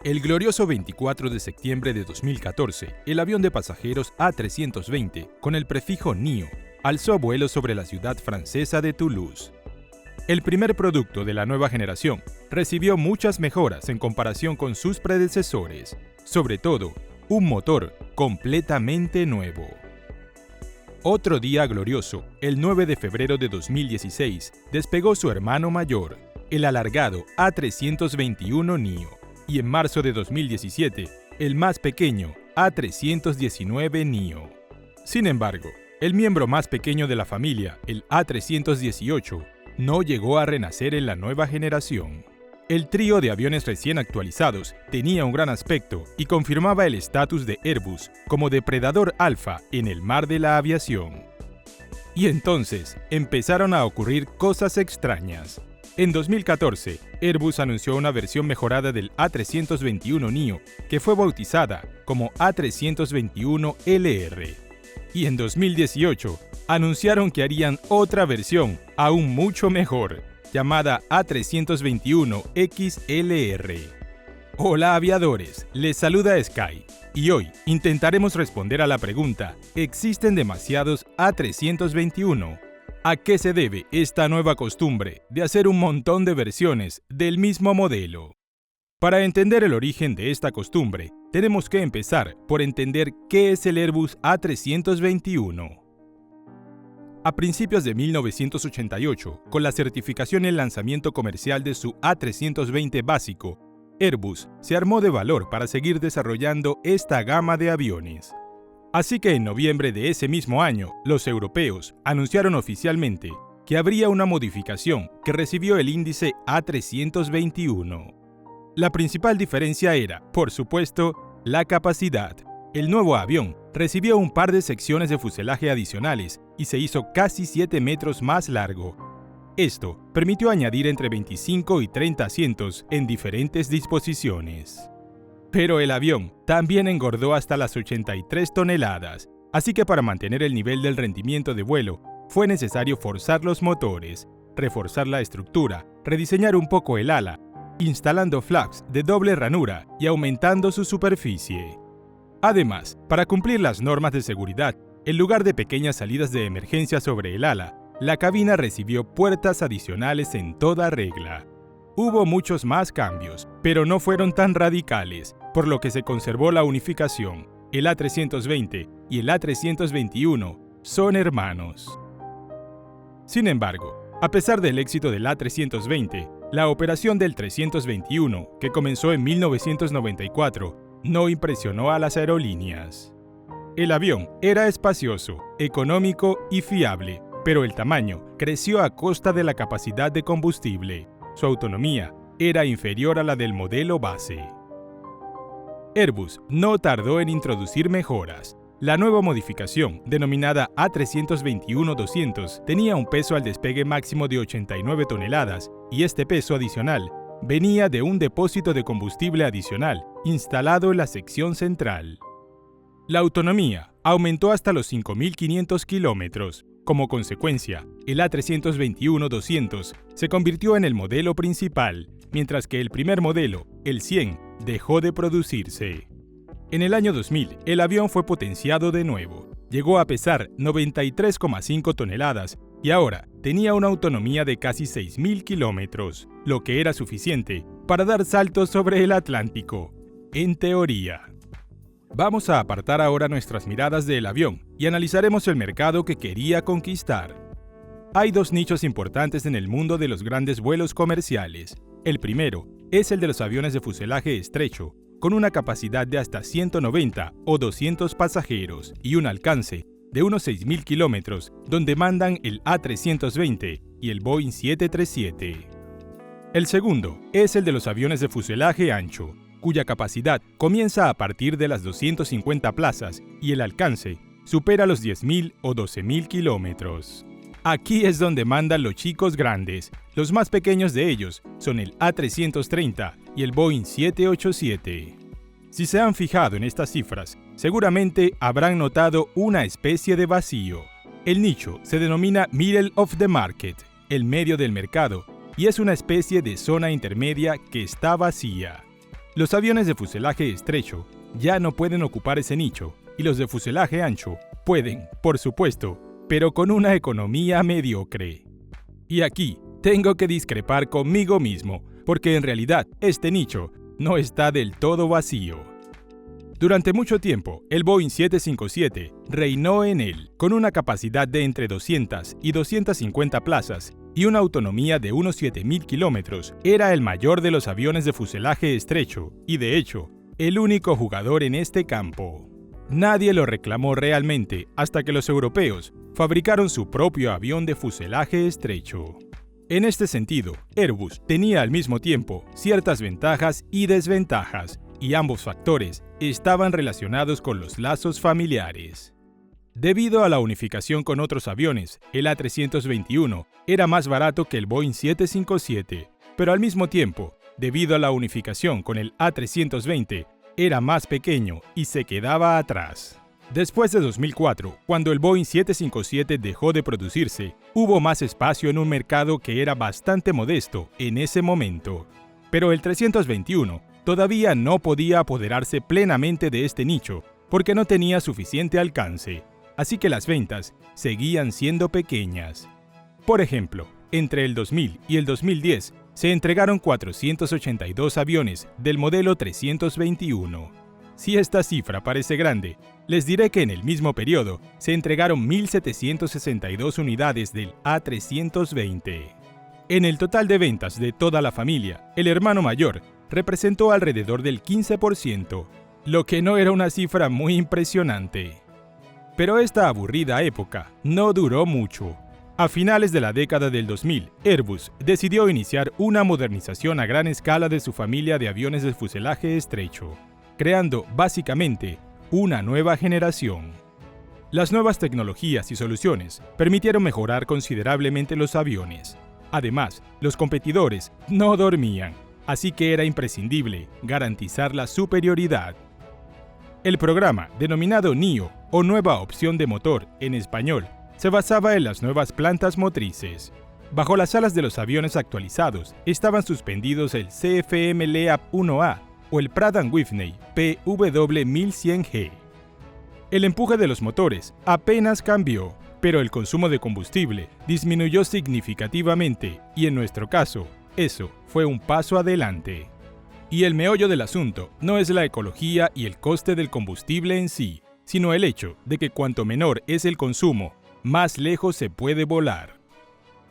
El glorioso 24 de septiembre de 2014, el avión de pasajeros A320, con el prefijo NIO, alzó vuelo sobre la ciudad francesa de Toulouse. El primer producto de la nueva generación recibió muchas mejoras en comparación con sus predecesores, sobre todo, un motor completamente nuevo. Otro día glorioso, el 9 de febrero de 2016, despegó su hermano mayor, el alargado A321 NIO, y en marzo de 2017, el más pequeño A319 NIO. Sin embargo, el miembro más pequeño de la familia, el A318, no llegó a renacer en la nueva generación. El trío de aviones recién actualizados tenía un gran aspecto y confirmaba el estatus de Airbus como depredador alfa en el mar de la aviación. Y entonces empezaron a ocurrir cosas extrañas. En 2014, Airbus anunció una versión mejorada del A321 NIO que fue bautizada como A321LR. Y en 2018, anunciaron que harían otra versión aún mucho mejor, llamada A321XLR. Hola aviadores, les saluda Sky, y hoy intentaremos responder a la pregunta: ¿existen demasiados A321? ¿A qué se debe esta nueva costumbre de hacer un montón de versiones del mismo modelo? Para entender el origen de esta costumbre, tenemos que empezar por entender qué es el Airbus A321. A principios de 1988, con la certificación y el lanzamiento comercial de su A320 básico, Airbus se armó de valor para seguir desarrollando esta gama de aviones. Así que en noviembre de ese mismo año, los europeos anunciaron oficialmente que habría una modificación que recibió el índice A321. La principal diferencia era, por supuesto, la capacidad. El nuevo avión recibió un par de secciones de fuselaje adicionales y se hizo casi 7 metros más largo. Esto permitió añadir entre 25 y 30 asientos en diferentes disposiciones. Pero el avión también engordó hasta las 83 toneladas, así que para mantener el nivel del rendimiento de vuelo, fue necesario forzar los motores, reforzar la estructura, rediseñar un poco el ala, instalando flaps de doble ranura y aumentando su superficie. Además, para cumplir las normas de seguridad, en lugar de pequeñas salidas de emergencia sobre el ala, la cabina recibió puertas adicionales en toda regla. Hubo muchos más cambios, pero no fueron tan radicales, por lo que se conservó la unificación. El A320 y el A321 son hermanos. Sin embargo, a pesar del éxito del A320, la operación del 321, que comenzó en 1994, no impresionó a las aerolíneas. El avión era espacioso, económico y fiable, pero el tamaño creció a costa de la capacidad de combustible. Su autonomía era inferior a la del modelo base. Airbus no tardó en introducir mejoras. La nueva modificación, denominada A321-200, tenía un peso al despegue máximo de 89 toneladas y este peso adicional venía de un depósito de combustible adicional instalado en la sección central. La autonomía aumentó hasta los 5.500 kilómetros. Como consecuencia, el A321-200 se convirtió en el modelo principal, mientras que el primer modelo, el 100, dejó de producirse. En el año 2000, el avión fue potenciado de nuevo. Llegó a pesar 93,5 toneladas y ahora tenía una autonomía de casi 6.000 kilómetros, lo que era suficiente para dar saltos sobre el Atlántico, en teoría. Vamos a apartar ahora nuestras miradas del avión y analizaremos el mercado que quería conquistar. Hay dos nichos importantes en el mundo de los grandes vuelos comerciales. El primero es el de los aviones de fuselaje estrecho, con una capacidad de hasta 190 o 200 pasajeros y un alcance de unos 6.000 kilómetros, donde mandan el A320 y el Boeing 737. El segundo es el de los aviones de fuselaje ancho, cuya capacidad comienza a partir de las 250 plazas y el alcance supera los 10.000 o 12.000 kilómetros. Aquí es donde mandan los chicos grandes. Los más pequeños de ellos son el A330 y el Boeing 787. Si se han fijado en estas cifras, seguramente habrán notado una especie de vacío. El nicho se denomina Middle of the Market, el medio del mercado, y es una especie de zona intermedia que está vacía. Los aviones de fuselaje estrecho ya no pueden ocupar ese nicho, y los de fuselaje ancho pueden, por supuesto, pero con una economía mediocre. Y aquí tengo que discrepar conmigo mismo, porque en realidad este nicho no está del todo vacío. Durante mucho tiempo, el Boeing 757 reinó en él, con una capacidad de entre 200 y 250 plazas y una autonomía de unos 7.000 kilómetros. Era el mayor de los aviones de fuselaje estrecho y, de hecho, el único jugador en este campo. Nadie lo reclamó realmente hasta que los europeos fabricaron su propio avión de fuselaje estrecho. En este sentido, Airbus tenía al mismo tiempo ciertas ventajas y desventajas, y ambos factores estaban relacionados con los lazos familiares. Debido a la unificación con otros aviones, el A321 era más barato que el Boeing 757, pero al mismo tiempo, debido a la unificación con el A320, era más pequeño y se quedaba atrás. Después de 2004, cuando el Boeing 757 dejó de producirse, hubo más espacio en un mercado que era bastante modesto en ese momento. Pero el 321 todavía no podía apoderarse plenamente de este nicho porque no tenía suficiente alcance, así que las ventas seguían siendo pequeñas. Por ejemplo, entre el 2000 y el 2010 se entregaron 482 aviones del modelo 321. Si esta cifra parece grande, les diré que en el mismo periodo se entregaron 1.762 unidades del A320. En el total de ventas de toda la familia, el hermano mayor representó alrededor del 15%, lo que no era una cifra muy impresionante. Pero esta aburrida época no duró mucho. A finales de la década del 2000, Airbus decidió iniciar una modernización a gran escala de su familia de aviones de fuselaje estrecho, creando básicamente una nueva generación. Las nuevas tecnologías y soluciones permitieron mejorar considerablemente los aviones. Además, los competidores no dormían, así que era imprescindible garantizar la superioridad. El programa, denominado NIO o Nueva Opción de Motor en español, se basaba en las nuevas plantas motrices. Bajo las alas de los aviones actualizados estaban suspendidos el CFM LEAP 1A o el Pratt & Whitney PW1100G. El empuje de los motores apenas cambió, pero el consumo de combustible disminuyó significativamente y en nuestro caso, eso fue un paso adelante. Y el meollo del asunto no es la ecología y el coste del combustible en sí, sino el hecho de que cuanto menor es el consumo, más lejos se puede volar.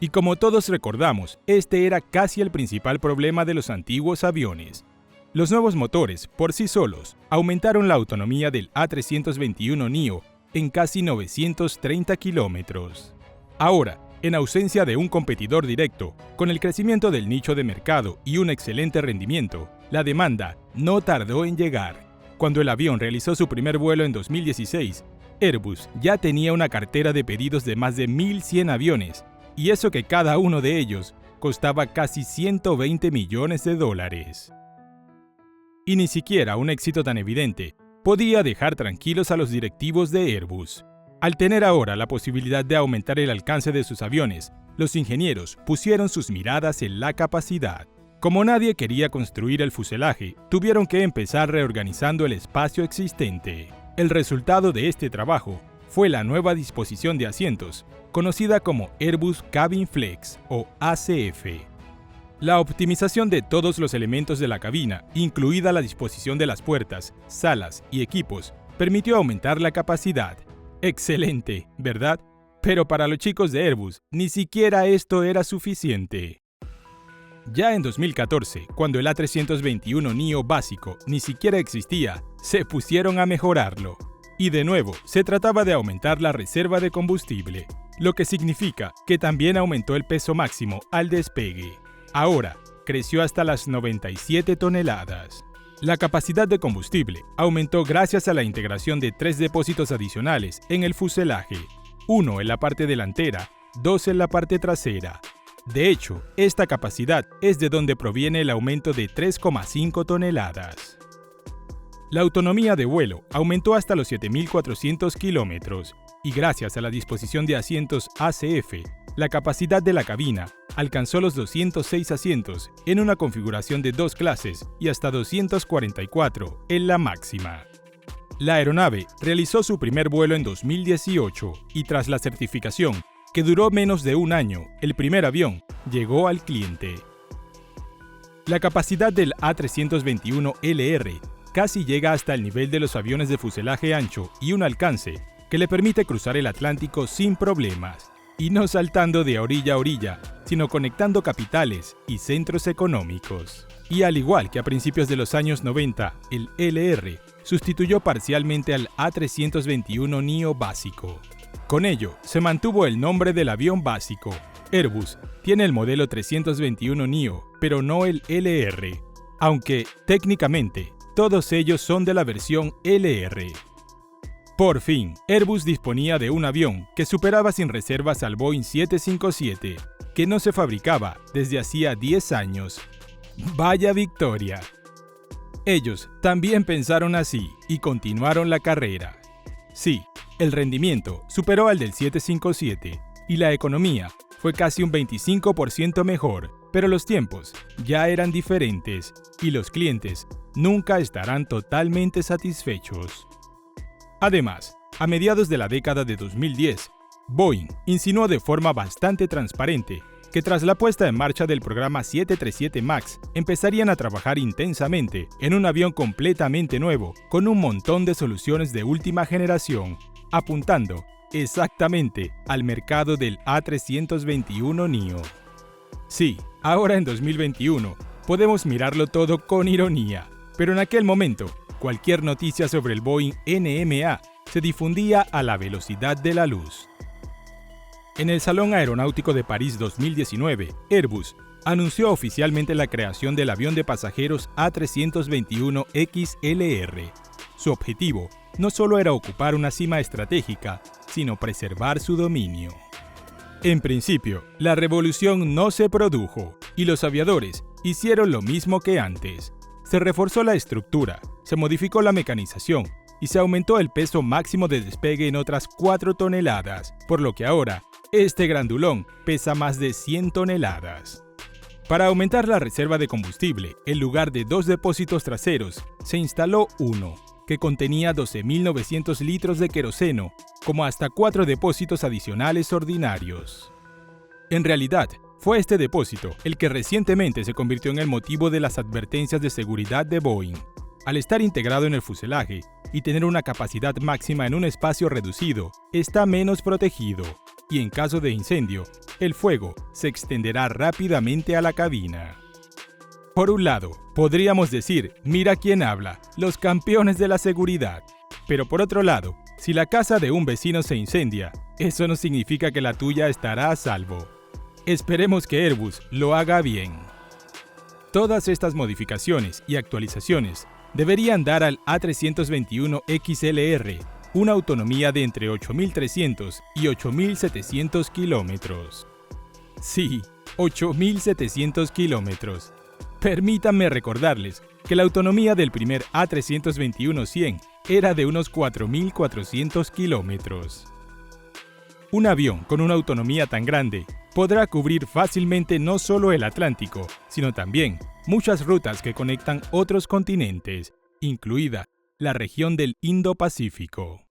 Y como todos recordamos, este era casi el principal problema de los antiguos aviones. Los nuevos motores, por sí solos, aumentaron la autonomía del A321neo en casi 930 kilómetros. Ahora, en ausencia de un competidor directo, con el crecimiento del nicho de mercado y un excelente rendimiento, la demanda no tardó en llegar. Cuando el avión realizó su primer vuelo en 2016, Airbus ya tenía una cartera de pedidos de más de 1.100 aviones, y eso que cada uno de ellos costaba casi $120 millones. Y ni siquiera un éxito tan evidente podía dejar tranquilos a los directivos de Airbus. Al tener ahora la posibilidad de aumentar el alcance de sus aviones, los ingenieros pusieron sus miradas en la capacidad. Como nadie quería construir el fuselaje, tuvieron que empezar reorganizando el espacio existente. El resultado de este trabajo fue la nueva disposición de asientos, conocida como Airbus Cabin Flex o ACF. La optimización de todos los elementos de la cabina, incluida la disposición de las puertas, salas y equipos, permitió aumentar la capacidad. Excelente, ¿verdad? Pero para los chicos de Airbus, ni siquiera esto era suficiente. Ya en 2014, cuando el A321neo básico ni siquiera existía, se pusieron a mejorarlo. Y de nuevo, se trataba de aumentar la reserva de combustible, lo que significa que también aumentó el peso máximo al despegue. Ahora, creció hasta las 97 toneladas. La capacidad de combustible aumentó gracias a la integración de 3 depósitos adicionales en el fuselaje, 1 en la parte delantera, 2 en la parte trasera. De hecho, esta capacidad es de donde proviene el aumento de 3,5 toneladas. La autonomía de vuelo aumentó hasta los 7.400 kilómetros y gracias a la disposición de asientos ACF, La capacidad de la cabina alcanzó los 206 asientos en una configuración de 2 clases y hasta 244 en la máxima. La aeronave realizó su primer vuelo en 2018 y tras la certificación, que duró menos de un año, el primer avión llegó al cliente. La capacidad del A321LR casi llega hasta el nivel de los aviones de fuselaje ancho y un alcance que le permite cruzar el Atlántico sin problemas, y no saltando de orilla a orilla, sino conectando capitales y centros económicos. Y al igual que a principios de los años 90, el LR sustituyó parcialmente al A321neo básico. Con ello, se mantuvo el nombre del avión básico. Airbus tiene el modelo 321neo, pero no el LR, aunque técnicamente todos ellos son de la versión LR. Por fin, Airbus disponía de un avión que superaba sin reservas al Boeing 757, que no se fabricaba desde hacía 10 años. ¡Vaya victoria! Ellos también pensaron así y continuaron la carrera. Sí, el rendimiento superó al del 757 y la economía fue casi un 25% mejor, pero los tiempos ya eran diferentes y los clientes nunca estarán totalmente satisfechos. Además, a mediados de la década de 2010, Boeing insinuó de forma bastante transparente que tras la puesta en marcha del programa 737 MAX, empezarían a trabajar intensamente en un avión completamente nuevo, con un montón de soluciones de última generación, apuntando exactamente al mercado del A321neo. Sí, ahora en 2021 podemos mirarlo todo con ironía, pero en aquel momento, cualquier noticia sobre el Boeing NMA se difundía a la velocidad de la luz. En el Salón Aeronáutico de París 2019, Airbus anunció oficialmente la creación del avión de pasajeros A321XLR. Su objetivo no solo era ocupar una cima estratégica, sino preservar su dominio. En principio, la revolución no se produjo y los aviadores hicieron lo mismo que antes. Se reforzó la estructura, se modificó la mecanización y se aumentó el peso máximo de despegue en otras 4 toneladas, por lo que ahora este grandulón pesa más de 100 toneladas. Para aumentar la reserva de combustible, en lugar de 2 depósitos traseros, se instaló uno, que contenía 12.900 litros de queroseno, como hasta 4 depósitos adicionales ordinarios. En realidad, fue este depósito el que recientemente se convirtió en el motivo de las advertencias de seguridad de Boeing. Al estar integrado en el fuselaje y tener una capacidad máxima en un espacio reducido, está menos protegido, y en caso de incendio, el fuego se extenderá rápidamente a la cabina. Por un lado, podríamos decir, mira quién habla, los campeones de la seguridad. Pero por otro lado, si la casa de un vecino se incendia, eso no significa que la tuya estará a salvo. Esperemos que Airbus lo haga bien. Todas estas modificaciones y actualizaciones deberían dar al A321XLR una autonomía de entre 8.300 y 8.700 kilómetros. Sí, 8.700 kilómetros. Permítanme recordarles que la autonomía del primer A321-100 era de unos 4.400 kilómetros. Un avión con una autonomía tan grande podrá cubrir fácilmente no solo el Atlántico, sino también muchas rutas que conectan otros continentes, incluida la región del Indo-Pacífico.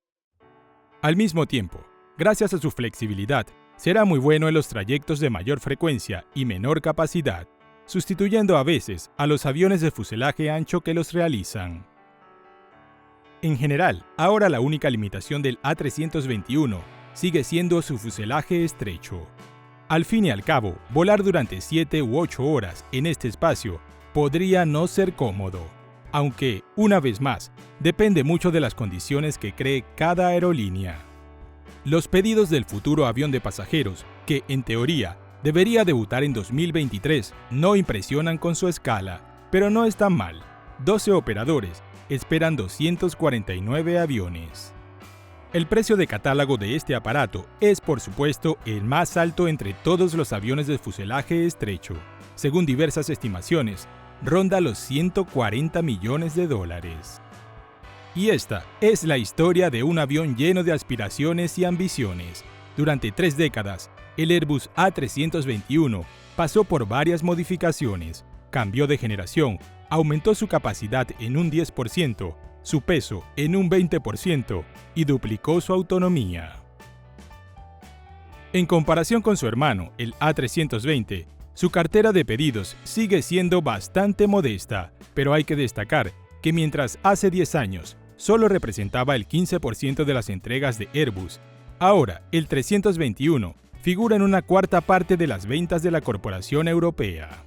Al mismo tiempo, gracias a su flexibilidad, será muy bueno en los trayectos de mayor frecuencia y menor capacidad, sustituyendo a veces a los aviones de fuselaje ancho que los realizan. En general, ahora la única limitación del A321 sigue siendo su fuselaje estrecho. Al fin y al cabo, volar durante 7 u 8 horas en este espacio podría no ser cómodo, aunque, una vez más, depende mucho de las condiciones que cree cada aerolínea. Los pedidos del futuro avión de pasajeros, que en teoría debería debutar en 2023, no impresionan con su escala, pero no están mal. 12 operadores esperan 249 aviones. El precio de catálogo de este aparato es, por supuesto, el más alto entre todos los aviones de fuselaje estrecho. Según diversas estimaciones, ronda los $140 millones. Y esta es la historia de un avión lleno de aspiraciones y ambiciones. Durante 3 décadas, el Airbus A321 pasó por varias modificaciones, cambió de generación, aumentó su capacidad en un 10%, su peso en un 20% y duplicó su autonomía. En comparación con su hermano, el A320, su cartera de pedidos sigue siendo bastante modesta, pero hay que destacar que mientras hace 10 años solo representaba el 15% de las entregas de Airbus, ahora el 321 figura en una cuarta parte de las ventas de la corporación europea.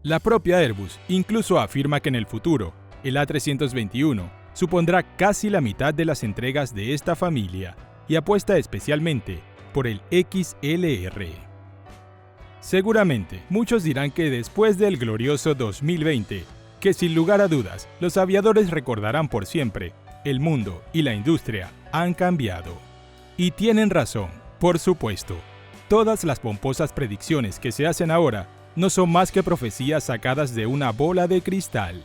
La propia Airbus incluso afirma que en el futuro, el A321 supondrá casi la mitad de las entregas de esta familia y apuesta especialmente por el XLR. Seguramente, muchos dirán que después del glorioso 2020, que sin lugar a dudas, los aviadores recordarán por siempre, el mundo y la industria han cambiado. Y tienen razón, por supuesto. Todas las pomposas predicciones que se hacen ahora no son más que profecías sacadas de una bola de cristal.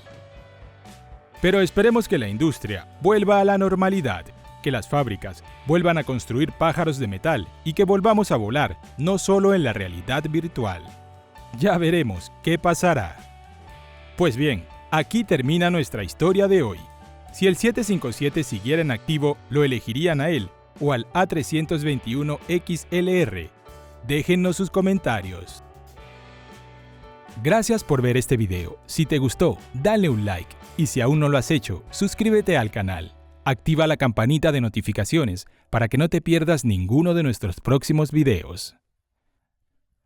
Pero esperemos que la industria vuelva a la normalidad, que las fábricas vuelvan a construir pájaros de metal y que volvamos a volar, no solo en la realidad virtual. Ya veremos qué pasará. Pues bien, aquí termina nuestra historia de hoy. Si el 757 siguiera en activo, ¿lo elegirían a él o al A321 XLR? Déjennos sus comentarios. Gracias por ver este video. Si te gustó, dale un like y si aún no lo has hecho, suscríbete al canal. Activa la campanita de notificaciones para que no te pierdas ninguno de nuestros próximos videos.